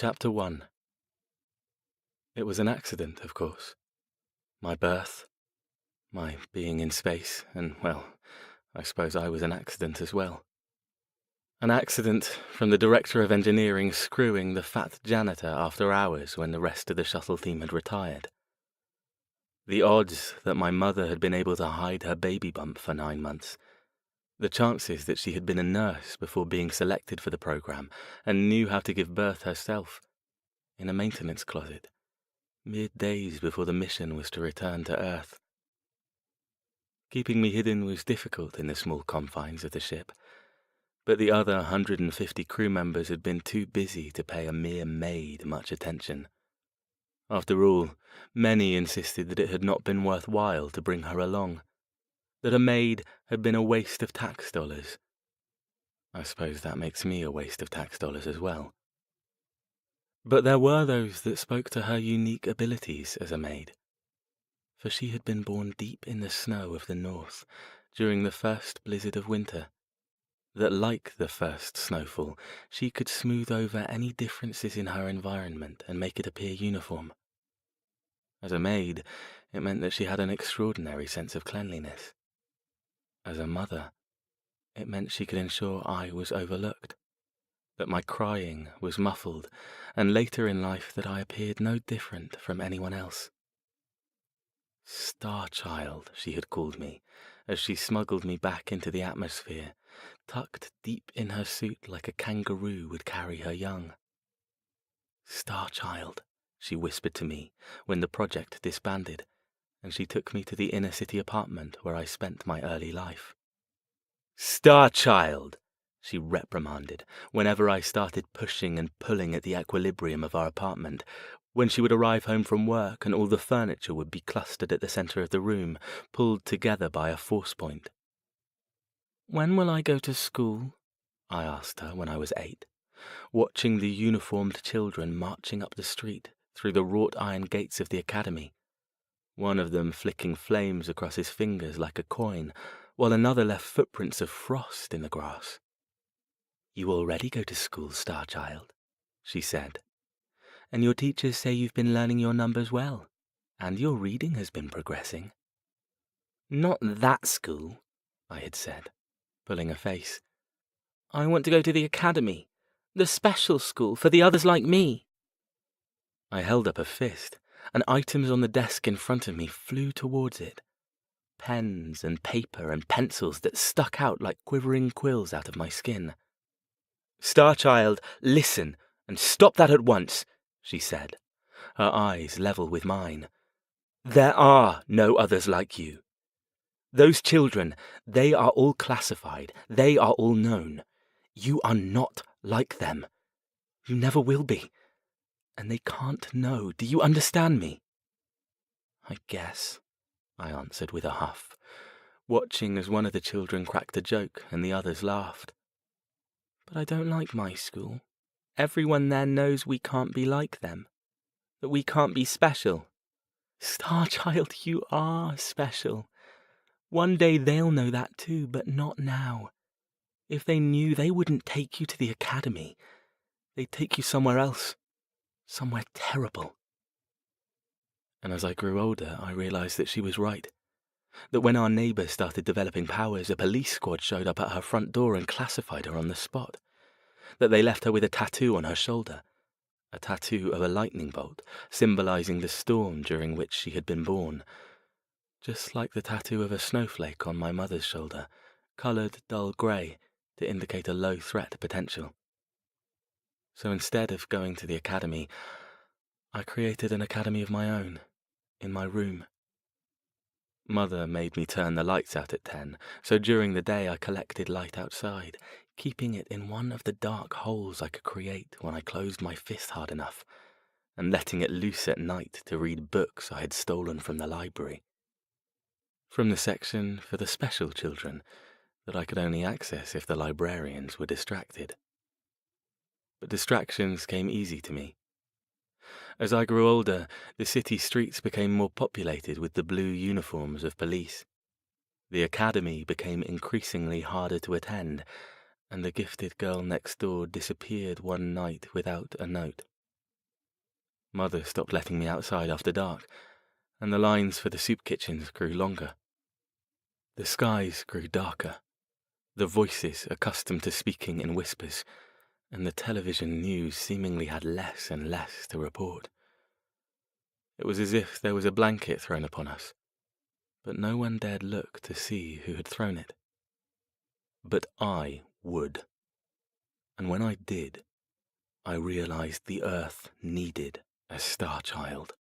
Chapter 1. It was an accident, of course. My birth, my being in space, and, well, I suppose I was an accident as well. An accident from the director of engineering screwing the fat janitor after hours when the rest of the shuttle team had retired. The odds that my mother had been able to hide her baby bump for 9 months, the chances that she had been a nurse before being selected for the program and knew how to give birth herself, in a maintenance closet, mere days before the mission was to return to Earth. Keeping me hidden was difficult in the small confines of the ship, but the other 150 crew members had been too busy to pay a mere maid much attention. After all, many insisted that it had not been worthwhile to bring her along, that a maid had been a waste of tax dollars. I suppose that makes me a waste of tax dollars as well. But there were those that spoke to her unique abilities as a maid, for she had been born deep in the snow of the north during the first blizzard of winter, that like the first snowfall, she could smooth over any differences in her environment and make it appear uniform. As a maid, it meant that she had an extraordinary sense of cleanliness. As a mother, it meant she could ensure I was overlooked, that my crying was muffled, and later in life that I appeared no different from anyone else. Star Child, she had called me, as she smuggled me back into the atmosphere, tucked deep in her suit like a kangaroo would carry her young. Star Child, she whispered to me when the project disbanded, and she took me to the inner city apartment where I spent my early life. Star Child, she reprimanded whenever I started pushing and pulling at the equilibrium of our apartment, when she would arrive home from work and all the furniture would be clustered at the center of the room, pulled together by a force point. "When will I go to school?" I asked her when I was 8, watching the uniformed children marching up the street through the wrought iron gates of the academy, one of them flicking flames across his fingers like a coin, while another left footprints of frost in the grass. "You already go to school, Star Child," she said, "and your teachers say you've been learning your numbers well, and your reading has been progressing." "Not that school," I had said, pulling a face. "I want to go to the academy, the special school for the others like me." I held up a fist, and items on the desk in front of me flew towards it. Pens and paper and pencils that stuck out like quivering quills out of my skin. "Star Child, listen, and stop that at once," she said, her eyes level with mine. "There are no others like you. Those children, they are all classified, they are all known. You are not like them. You never will be. And they can't know. Do you understand me?" "I guess," I answered with a huff, watching as one of the children cracked a joke and the others laughed. "But I don't like my school. Everyone there knows we can't be like them, that we can't be special." "Star Child, you are special. One day they'll know that too, but not now. If they knew, they wouldn't take you to the academy. They'd take you somewhere else, somewhere terrible." And as I grew older, I realized that she was right. That when our neighbor started developing powers, a police squad showed up at her front door and classified her on the spot. That they left her with a tattoo on her shoulder, a tattoo of a lightning bolt, symbolizing the storm during which she had been born, just like the tattoo of a snowflake on my mother's shoulder, colored dull grey to indicate a low threat potential. So instead of going to the academy, I created an academy of my own, in my room. Mother made me turn the lights out at 10, so during the day I collected light outside, keeping it in one of the dark holes I could create when I closed my fist hard enough, and letting it loose at night to read books I had stolen from the library. From the section for the special children that I could only access if the librarians were distracted. But distractions came easy to me. As I grew older, the city streets became more populated with the blue uniforms of police. The academy became increasingly harder to attend, and the gifted girl next door disappeared one night without a note. Mother stopped letting me outside after dark, and the lines for the soup kitchens grew longer. The skies grew darker, the voices accustomed to speaking in whispers, and the television news seemingly had less and less to report. It was as if there was a blanket thrown upon us, but no one dared look to see who had thrown it. But I would. And when I did, I realized the Earth needed a star child.